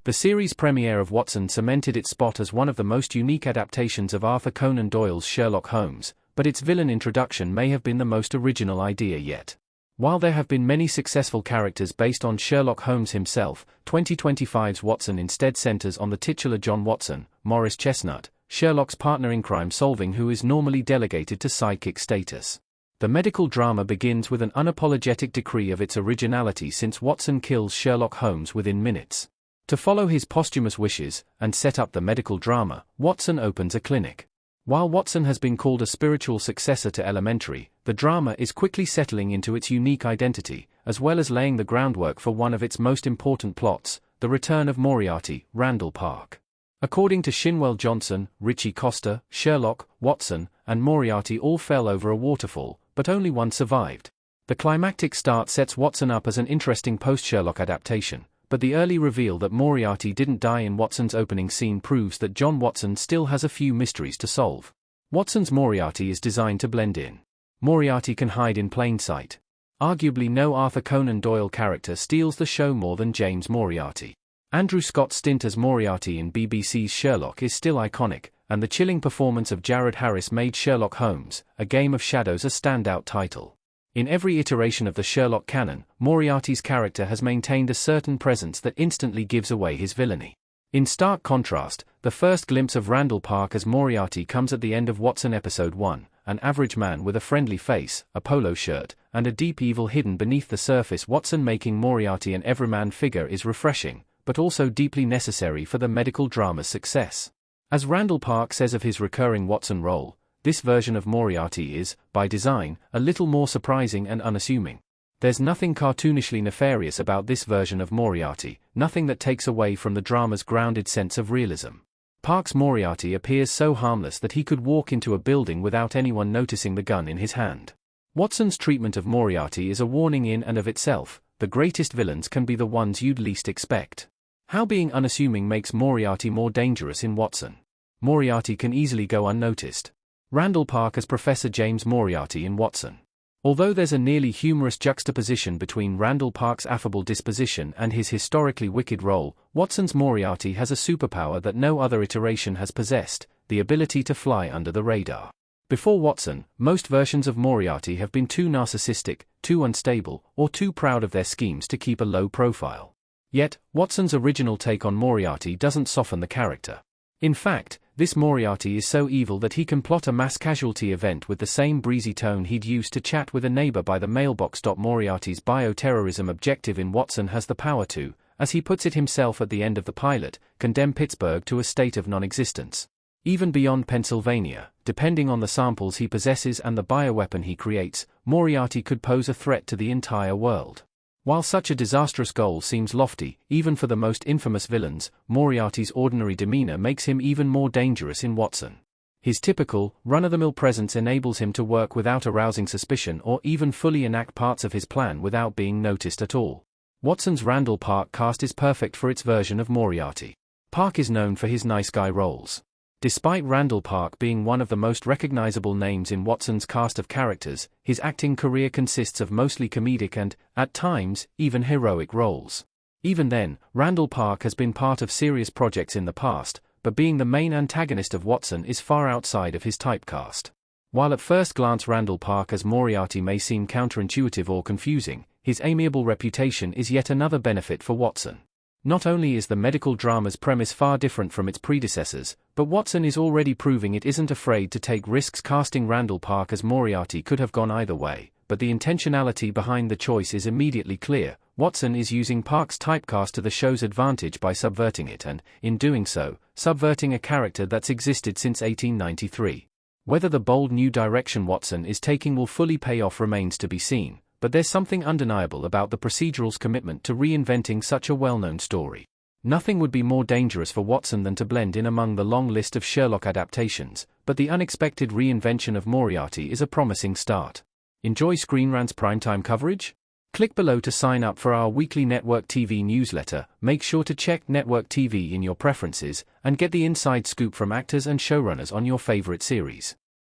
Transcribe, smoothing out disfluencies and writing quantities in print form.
The series premiere of Watson cemented its spot as one of the most unique adaptations of Arthur Conan Doyle's Sherlock Holmes, but its villain introduction may have been the most original idea yet. While there have been many successful characters based on Sherlock Holmes himself, 2025's Watson instead centers on the titular John Watson, Morris Chestnut, Sherlock's partner in crime-solving who is normally delegated to sidekick status. The medical drama begins with an unapologetic decree of its originality since Watson kills Sherlock Holmes within minutes. To follow his posthumous wishes, and set up the medical drama, Watson opens a clinic. While Watson has been called a spiritual successor to Elementary, the drama is quickly settling into its unique identity, as well as laying the groundwork for one of its most important plots, the return of Moriarty, Randall Park. According to Shinwell Johnson, Richie Costa, Sherlock, Watson, and Moriarty all fell over a waterfall, but only one survived. The climactic start sets Watson up as an interesting post-Sherlock adaptation, but the early reveal that Moriarty didn't die in Watson's opening scene proves that John Watson still has a few mysteries to solve. Watson's Moriarty is designed to blend in. Moriarty can hide in plain sight. Arguably no Arthur Conan Doyle character steals the show more than James Moriarty. Andrew Scott's stint as Moriarty in BBC's Sherlock is still iconic, and the chilling performance of Jared Harris made Sherlock Holmes, A Game of Shadows a standout title. In every iteration of the Sherlock canon, Moriarty's character has maintained a certain presence that instantly gives away his villainy. In stark contrast, the first glimpse of Randall Park as Moriarty comes at the end of Watson Episode 1, an average man with a friendly face, a polo shirt, and a deep evil hidden beneath the surface. Watson making Moriarty an everyman figure is refreshing, but also deeply necessary for the medical drama's success. As Randall Park says of his recurring Watson role, this version of Moriarty is, by design, a little more surprising and unassuming. There's nothing cartoonishly nefarious about this version of Moriarty, nothing that takes away from the drama's grounded sense of realism. Park's Moriarty appears so harmless that he could walk into a building without anyone noticing the gun in his hand. Watson's treatment of Moriarty is a warning in and of itself: the greatest villains can be the ones you'd least expect. How being unassuming makes Moriarty more dangerous in Watson. Moriarty can easily go unnoticed. Randall Park as Professor James Moriarty in Watson. Although there's a nearly humorous juxtaposition between Randall Park's affable disposition and his historically wicked role, Watson's Moriarty has a superpower that no other iteration has possessed: the ability to fly under the radar. Before Watson, most versions of Moriarty have been too narcissistic, too unstable, or too proud of their schemes to keep a low profile. Yet, Watson's original take on Moriarty doesn't soften the character. In fact, this Moriarty is so evil that he can plot a mass casualty event with the same breezy tone he'd used to chat with a neighbor by the mailbox. Moriarty's bioterrorism objective in Watson has the power to, as he puts it himself at the end of the pilot, condemn Pittsburgh to a state of non-existence. Even beyond Pennsylvania, depending on the samples he possesses and the bioweapon he creates, Moriarty could pose a threat to the entire world. While such a disastrous goal seems lofty, even for the most infamous villains, Moriarty's ordinary demeanor makes him even more dangerous in Watson. His typical, run-of-the-mill presence enables him to work without arousing suspicion or even fully enact parts of his plan without being noticed at all. Watson's Randall Park cast is perfect for its version of Moriarty. Park is known for his nice guy roles. Despite Randall Park being one of the most recognizable names in Watson's cast of characters, his acting career consists of mostly comedic and, at times, even heroic roles. Even then, Randall Park has been part of serious projects in the past, but being the main antagonist of Watson is far outside of his typecast. While at first glance Randall Park as Moriarty may seem counterintuitive or confusing, his amiable reputation is yet another benefit for Watson. Not only is the medical drama's premise far different from its predecessors, but Watson is already proving it isn't afraid to take risks. Casting Randall Park as Moriarty could have gone either way, but the intentionality behind the choice is immediately clear. Watson is using Park's typecast to the show's advantage by subverting it and, in doing so, subverting a character that's existed since 1893. Whether the bold new direction Watson is taking will fully pay off remains to be seen, but there's something undeniable about the procedural's commitment to reinventing such a well-known story. Nothing would be more dangerous for Watson than to blend in among the long list of Sherlock adaptations, but the unexpected reinvention of Moriarty is a promising start. Enjoy Screen Rant's primetime coverage? Click below to sign up for our weekly Network TV newsletter. Make sure to check Network TV in your preferences, and get the inside scoop from actors and showrunners on your favorite series.